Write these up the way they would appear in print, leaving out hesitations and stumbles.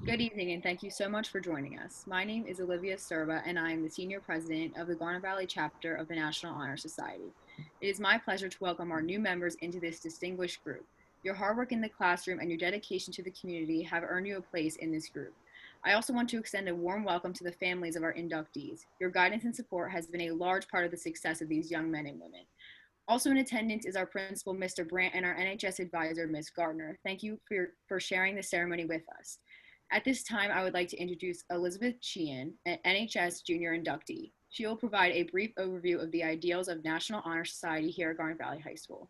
Good evening, and thank you so much for joining us. My name is Olivia Serba, and I am the Senior President of the Garnet Valley chapter of the National Honor Society. It is my pleasure to welcome our new members into this distinguished group. Your hard work in the classroom and your dedication to the community have earned you a place in this group. I also want to extend a warm welcome to the families of our inductees. Your guidance and support has been a large part of the success of these young men and women. Also in attendance is our principal, Mr. Brandt, and our NHS advisor, Ms. Gardner. Thank you for sharing the ceremony with us. At this time, I would like to introduce Elizabeth Sheehan, an NHS junior inductee. She will provide a brief overview of the ideals of National Honor Society here at Garnet Valley High School.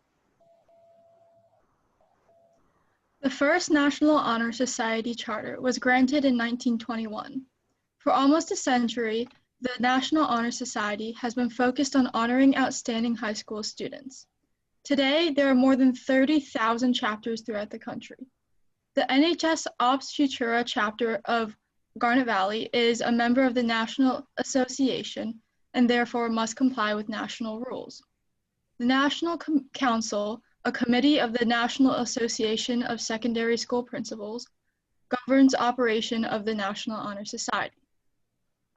The first National Honor Society charter was granted in 1921. For almost a century, the National Honor Society has been focused on honoring outstanding high school students. Today, there are more than 30,000 chapters throughout the country. The NHS Ops Futura chapter of Garnet Valley is a member of the National Association and therefore must comply with national rules. The National Council, a committee of the National Association of Secondary School Principals, governs operation of the National Honor Society.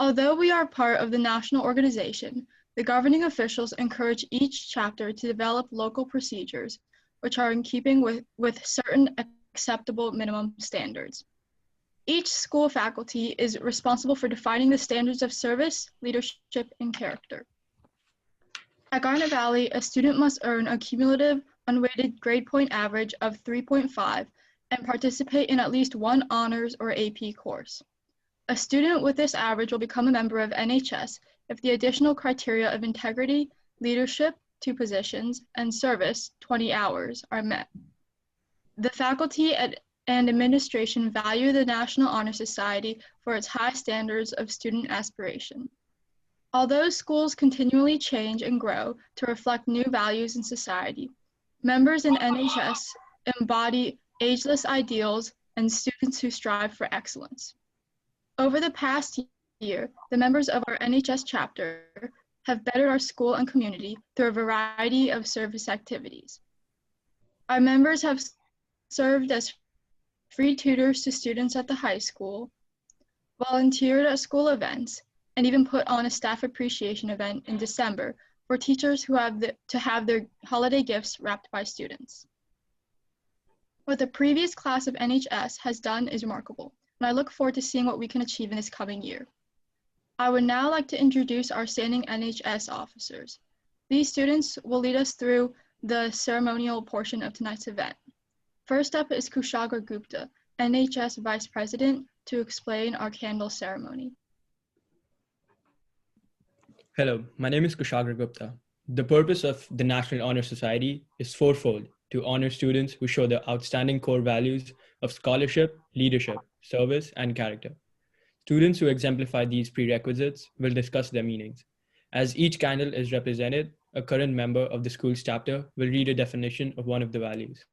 Although we are part of the national organization, the governing officials encourage each chapter to develop local procedures which are in keeping with certain acceptable minimum standards. Each school faculty is responsible for defining the standards of service, leadership, and character. At Garnet Valley, a student must earn a cumulative unweighted grade point average of 3.5 and participate in at least one honors or AP course. A student with this average will become a member of NHS if the additional criteria of integrity, leadership, 2 positions, and service, 20 hours, are met. The faculty and administration value the National Honor Society for its high standards of student aspiration. Although schools continually change and grow to reflect new values in society, members in NHS embody ageless ideals and students who strive for excellence. Over the past year, the members of our NHS chapter have bettered our school and community through a variety of service activities. Our members have served as free tutors to students at the high school, volunteered at school events, and even put on a staff appreciation event in December for teachers who have to have their holiday gifts wrapped by students. What the previous class of NHS has done is remarkable, and I look forward to seeing what we can achieve in this coming year. I would now like to introduce our standing NHS officers. These students will lead us through the ceremonial portion of tonight's event. First up is Kushagra Gupta, NHS Vice President, to explain our candle ceremony. Hello, my name is Kushagra Gupta. The purpose of the National Honor Society is fourfold: to honor students who show the outstanding core values of scholarship, leadership, service, and character. Students who exemplify these prerequisites will discuss their meanings. As each candle is represented, a current member of the school's chapter will read a definition of one of the values.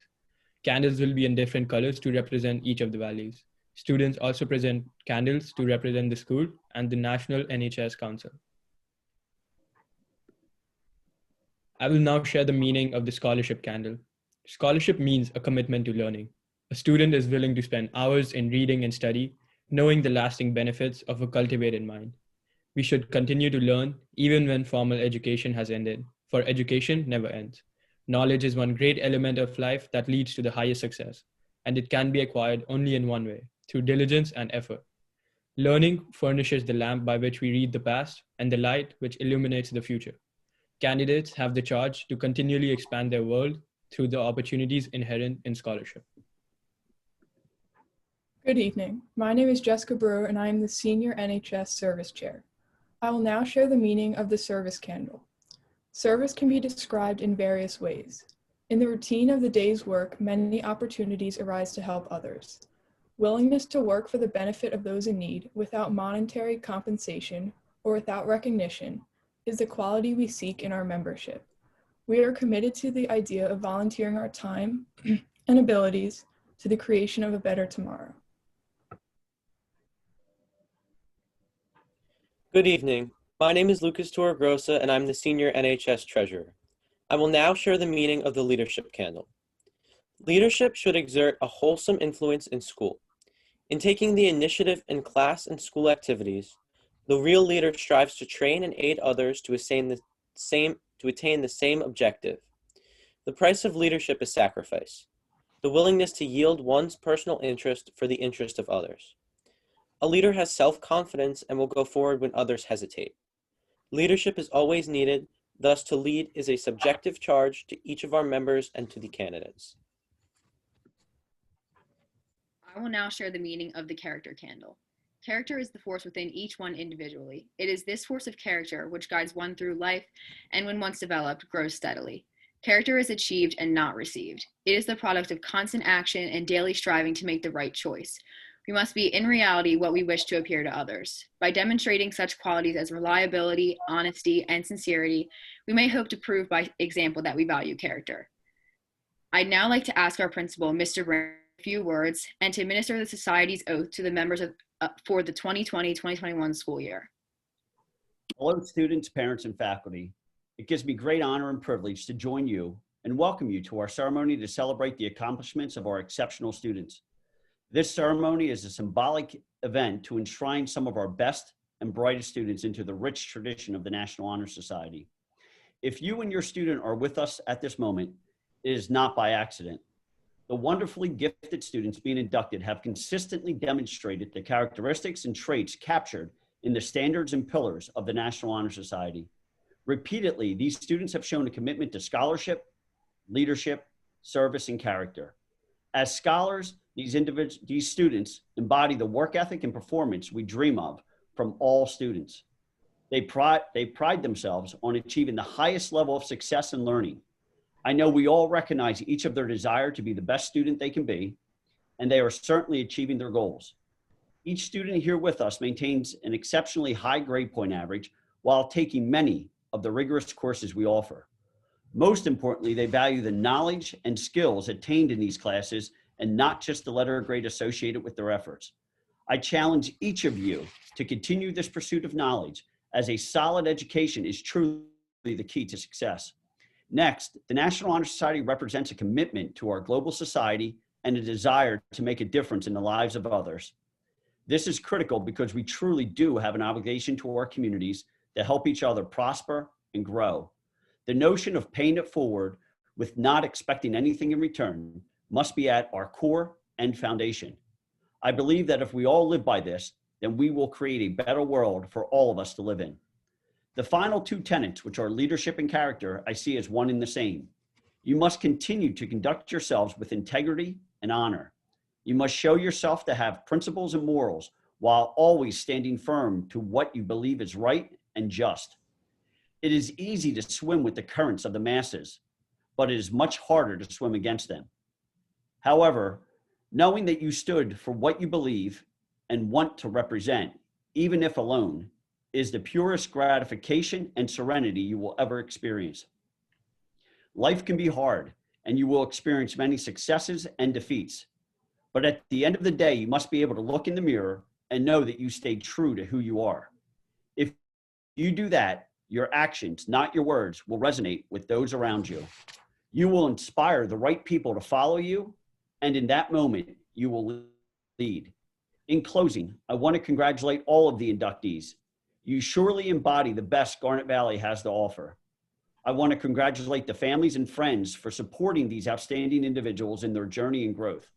Candles will be in different colors to represent each of the values. Students also present candles to represent the school and the National NHS Council. I will now share the meaning of the scholarship candle. Scholarship means a commitment to learning. A student is willing to spend hours in reading and study, knowing the lasting benefits of a cultivated mind. We should continue to learn even when formal education has ended, for education never ends. Knowledge is one great element of life that leads to the highest success, and it can be acquired only in one way, through diligence and effort. Learning furnishes the lamp by which we read the past and the light which illuminates the future. Candidates have the charge to continually expand their world through the opportunities inherent in scholarship. Good evening. My name is Jessica Brewer, and I am the Senior NHS Service Chair. I will now share the meaning of the service candle. Service can be described in various ways. In the routine of the day's work, many opportunities arise to help others. Willingness to work for the benefit of those in need without monetary compensation or without recognition is the quality we seek in our membership. We are committed to the idea of volunteering our time and abilities to the creation of a better tomorrow. Good evening. My name is Lucas Torregrosa, and I'm the Senior NHS Treasurer. I will now share the meaning of the leadership candle. Leadership should exert a wholesome influence in school. In taking the initiative in class and school activities, the real leader strives to train and aid others to attain the same objective. The price of leadership is sacrifice, the willingness to yield one's personal interest for the interest of others. A leader has self-confidence and will go forward when others hesitate. Leadership is always needed, thus to lead is a subjective charge to each of our members and to the candidates. I will now share the meaning of the character candle. Character is the force within each one individually. It is this force of character which guides one through life and when once developed, grows steadily. Character is achieved and not received. It is the product of constant action and daily striving to make the right choice. We must be in reality what we wish to appear to others. By demonstrating such qualities as reliability, honesty, and sincerity, we may hope to prove by example that we value character. I'd now like to ask our principal, Mr. Brown, a few words and to administer the society's oath to the members for the 2020-2021 school year. Hello, students, parents, and faculty. It gives me great honor and privilege to join you and welcome you to our ceremony to celebrate the accomplishments of our exceptional students. This ceremony is a symbolic event to enshrine some of our best and brightest students into the rich tradition of the National Honor Society. If you and your student are with us at this moment, it is not by accident. The wonderfully gifted students being inducted have consistently demonstrated the characteristics and traits captured in the standards and pillars of the National Honor Society. Repeatedly, these students have shown a commitment to scholarship, leadership, service, and character. As scholars, these students embody the work ethic and performance we dream of from all students. They pride themselves on achieving the highest level of success and learning. I know we all recognize each of their desire to be the best student they can be, and they are certainly achieving their goals. Each student here with us maintains an exceptionally high grade point average while taking many of the rigorous courses we offer. Most importantly, they value the knowledge and skills attained in these classes and not just the letter grade associated with their efforts. I challenge each of you to continue this pursuit of knowledge, as a solid education is truly the key to success. Next, the National Honor Society represents a commitment to our global society and a desire to make a difference in the lives of others. This is critical because we truly do have an obligation to our communities to help each other prosper and grow. The notion of paying it forward with not expecting anything in return must be at our core and foundation. I believe that if we all live by this, then we will create a better world for all of us to live in. The final two tenets, which are leadership and character, I see as one and the same. You must continue to conduct yourselves with integrity and honor. You must show yourself to have principles and morals while always standing firm to what you believe is right and just. It is easy to swim with the currents of the masses, but it is much harder to swim against them. However, knowing that you stood for what you believe and want to represent, even if alone, is the purest gratification and serenity you will ever experience. Life can be hard, and you will experience many successes and defeats. But at the end of the day, you must be able to look in the mirror and know that you stayed true to who you are. If you do that, your actions, not your words, will resonate with those around you. You will inspire the right people to follow you, and in that moment, you will lead. In closing, I want to congratulate all of the inductees. You surely embody the best Garnet Valley has to offer. I want to congratulate the families and friends for supporting these outstanding individuals in their journey and growth.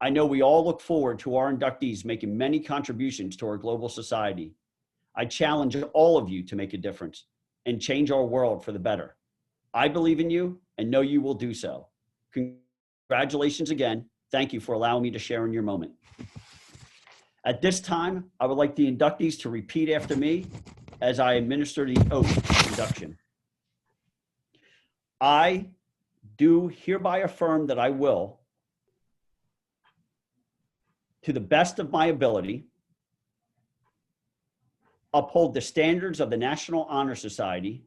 I know we all look forward to our inductees making many contributions to our global society. I challenge all of you to make a difference and change our world for the better. I believe in you and know you will do so. Congratulations again. Thank you for allowing me to share in your moment. At this time, I would like the inductees to repeat after me as I administer the oath of induction. I do hereby affirm that I will, to the best of my ability, uphold the standards of the National Honor Society,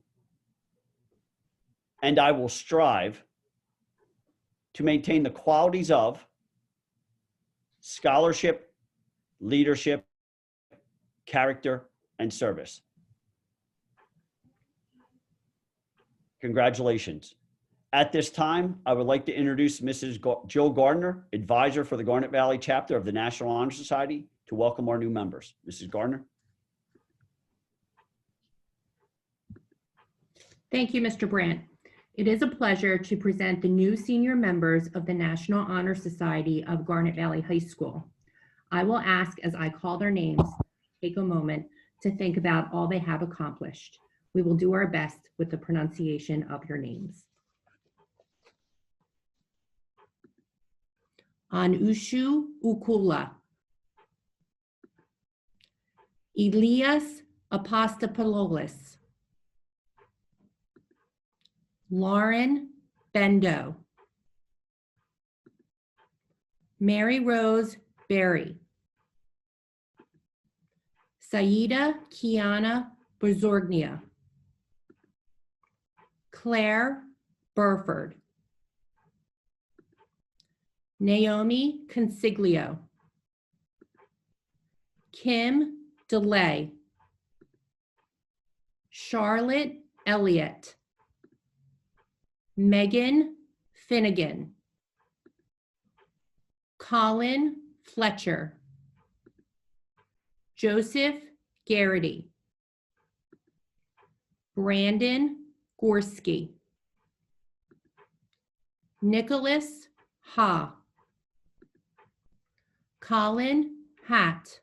and I will strive to maintain the qualities of scholarship, leadership, character, and service. Congratulations. At this time, I would like to introduce Mrs. Jill Gardner, advisor for the Garnet Valley chapter of the National Honor Society, to welcome our new members. Mrs. Gardner. Thank you, Mr. Brandt. It is a pleasure to present the new senior members of the National Honor Society of Garnet Valley High School. I will ask as I call their names, take a moment to think about all they have accomplished. We will do our best with the pronunciation of your names. Anushu Ukula, Elias Apostopoulos, Lauren Bendo, Mary Rose Berry, Saida Kiana Brzorgnia, Claire Burford, Naomi Consiglio, Kim DeLay, Charlotte Elliott, Megan Finnegan, Colin Fletcher, Joseph Garrity, Brandon Gorski, Nicholas Ha, Colin Hatt,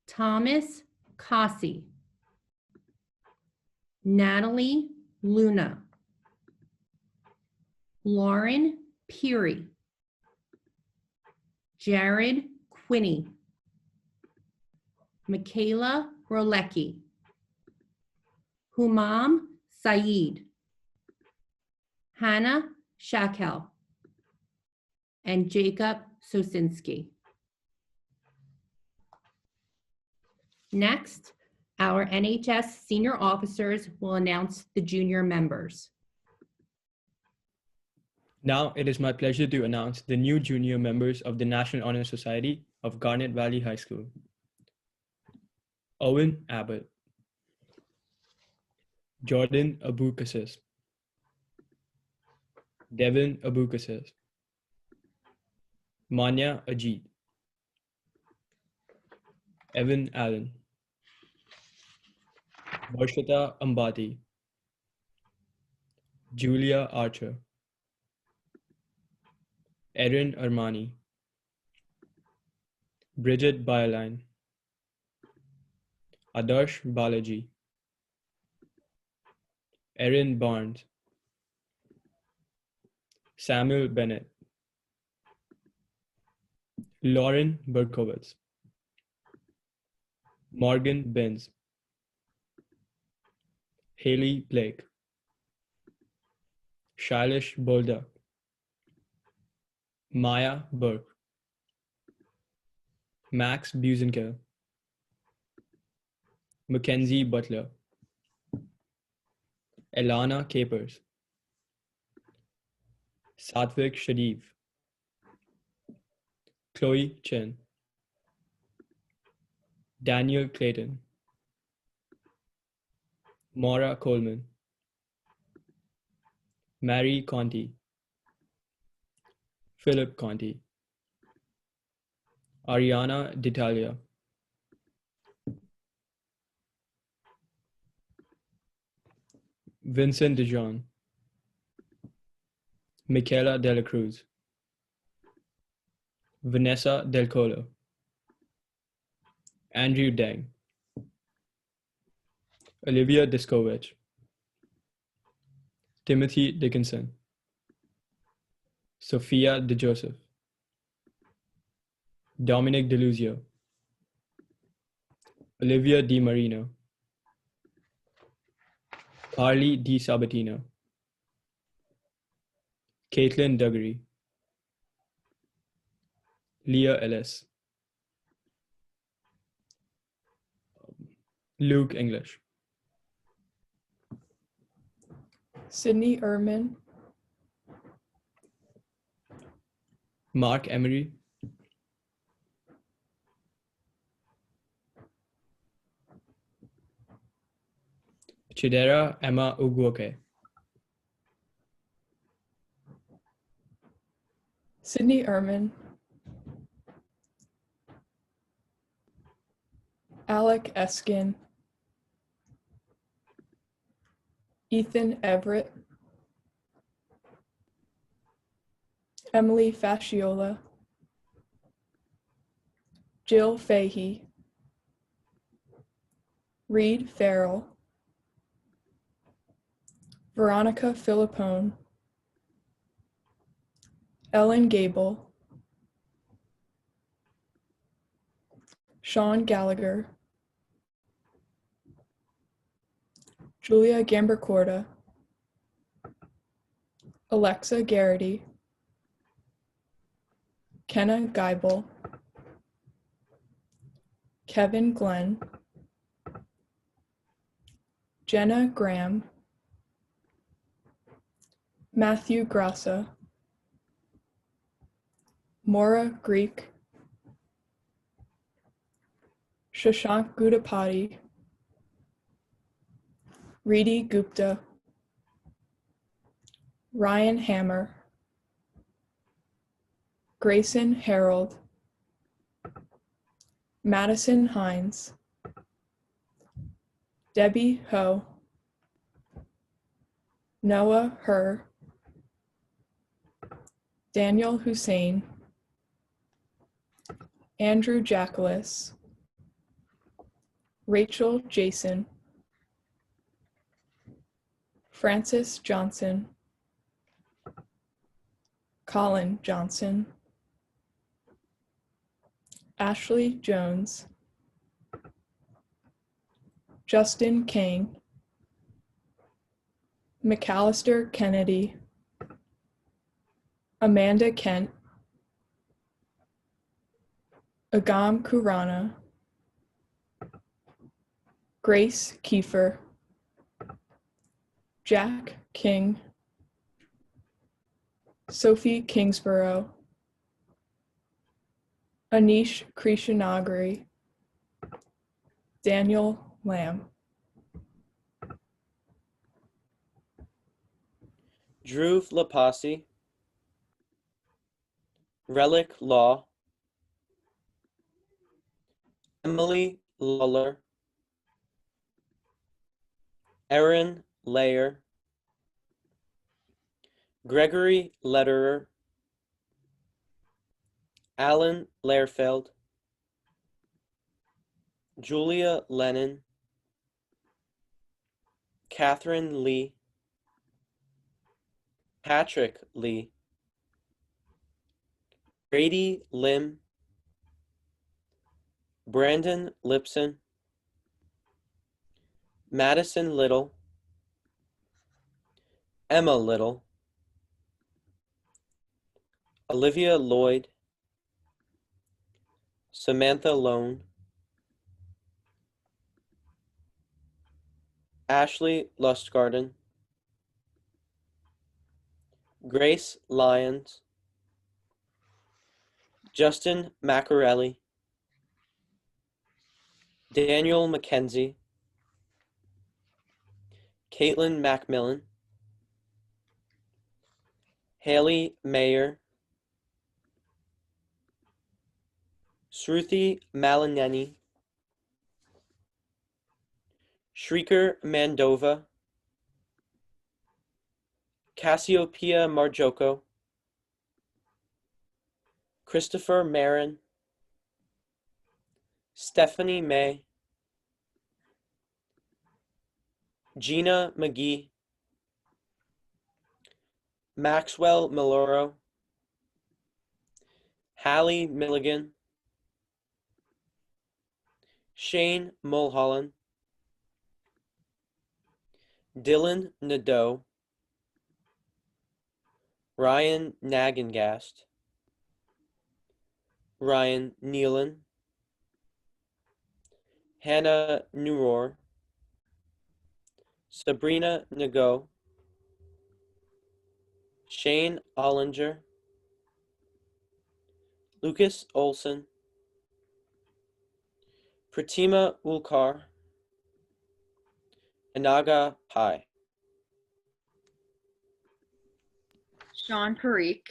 Thomas Cossey, Natalie Luna, Lauren Peary, Jared Quinney, Michaela Rolecki, Humam Saeed, Hannah Shakel, and Jacob Sosinski. Next, our NHS senior officers will announce the junior members. Now it is my pleasure to announce the new junior members of the National Honor Society of Garnet Valley High School. Owen Abbott, Jordan Abukassis, Devin Abukassis, Manya Ajit, Evan Allen, Varshita Ambati, Julia Archer, Erin Armani, Bridget Bioline, Adarsh Balaji, Erin Barnes, Samuel Bennett, Lauren Berkowitz, Morgan Benz, Haley Blake, Shailish Bolda, Maya Burke, Max Busenkel, Mackenzie Butler, Elana Capers, Satvik Shadiv, Chloe Chen, Daniel Clayton, Maura Coleman, Mary Conti, Philip Conti, Ariana D'Italia, Vincent DeJohn, Michaela Dela Cruz, Vanessa Del Colo, Andrew Deng, Olivia Diskovich, Timothy Dickinson, Sophia DeJoseph, Dominic DeLuzio, Olivia DiMarino, Carly D. Sabatino, Caitlin Duggery, Leah Ellis, Luke English, Sydney Ehrman, Mark Emery, Chidera Emma Ugwoke, Sydney Ehrman, Alec Eskin, Ethan Everett, Emily Fasciola, Jill Fahey, Reed Farrell, Veronica Filippone, Ellen Gable, Sean Gallagher, Julia Gambercorda, Alexa Garrity, Kenna Geibel, Kevin Glenn, Jenna Graham, Matthew Grassa, Maura Greek, Shashank Gudapati, Reedy Gupta, Ryan Hammer, Grayson Harold, Madison Hines, Debbie Ho, Noah Herr, Daniel Hussein, Andrew Jackalis, Rachel Jason, Francis Johnson, Colin Johnson, Ashley Jones, Justin King, McAllister Kennedy, Amanda Kent, Agam Kurana, Grace Kiefer, Jack King, Sophie Kingsborough, Anish Krishnagiri, Daniel Lamb. Dhruv Lapasi, Relic Law, Emily Lawler, Erin Layer, Gregory Lederer, Alan Lehrfeld, Julia Lennon, Catherine Lee, Patrick Lee, Brady Lim, Brandon Lipson, Madison Little, Emma Little, Olivia Lloyd, Samantha Lone, Ashley Lustgarten, Grace Lyons, Justin Macarelli, Daniel McKenzie, Caitlin Macmillan, Haley Mayer, Sruthi Malineni, Shrieker Mandova, Cassiopeia Marjoko, Christopher Marin, Stephanie May, Gina McGee, Maxwell Miloro, Hallie Milligan, Shane Mulholland, Dylan Nadeau, Ryan Nagengast, Ryan Nealon, Hannah Newrohr, Sabrina Nago, Shane Ollinger, Lucas Olson, Pratima Ulkar, Anaga Pai. Sean Parikh,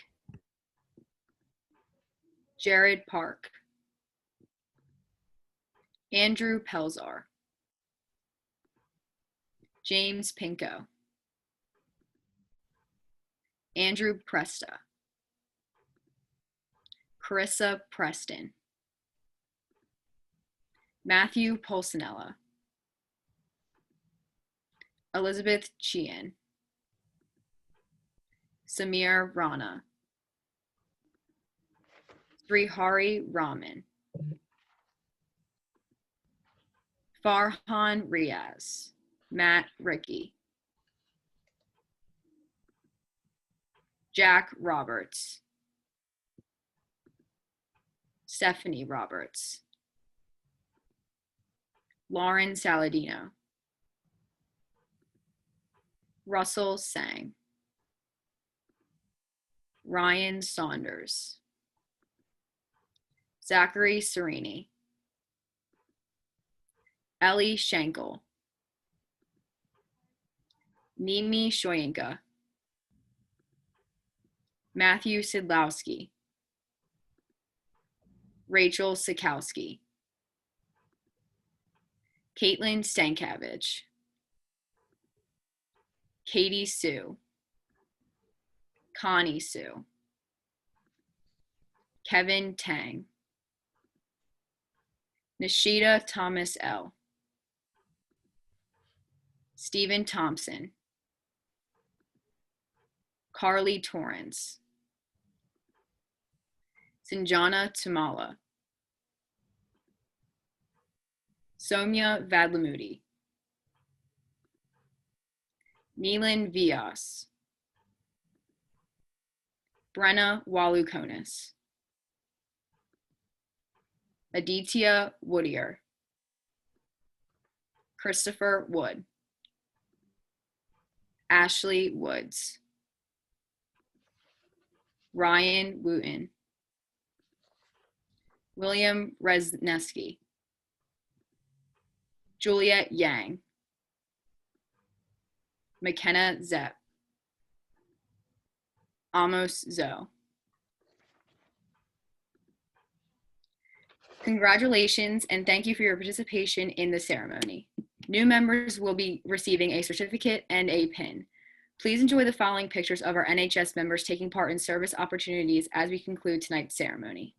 Jared Park, Andrew Pelzar, James Pinko, Andrew Presta, Carissa Preston, Matthew Pulcinella, Elizabeth Sheehan, Samir Rana, Srihari Raman, Farhan Riaz, Matt Ricky, Jack Roberts, Stephanie Roberts, Lauren Saladino, Russell Sang, Ryan Saunders, Zachary Serini, Ellie Schenkel, Nimi Shoyinka, Matthew Sidlowski, Rachel Sikowski, Caitlin Stankiewicz, Katie Sue, Connie Sue, Kevin Tang, Nishida Thomas L, Stephen Thompson, Carly Torrance, Sanjana Tamala, Soumya Vadlamudi, Neelan Vias, Brenna Walukonis, Aditya Woodier, Christopher Wood, Ashley Woods, Ryan Wooten, William Resneski, Juliet Yang, McKenna Zepp, Amos Zoe. Congratulations and thank you for your participation in the ceremony. New members will be receiving a certificate and a pin. Please enjoy the following pictures of our NHS members taking part in service opportunities as we conclude tonight's ceremony.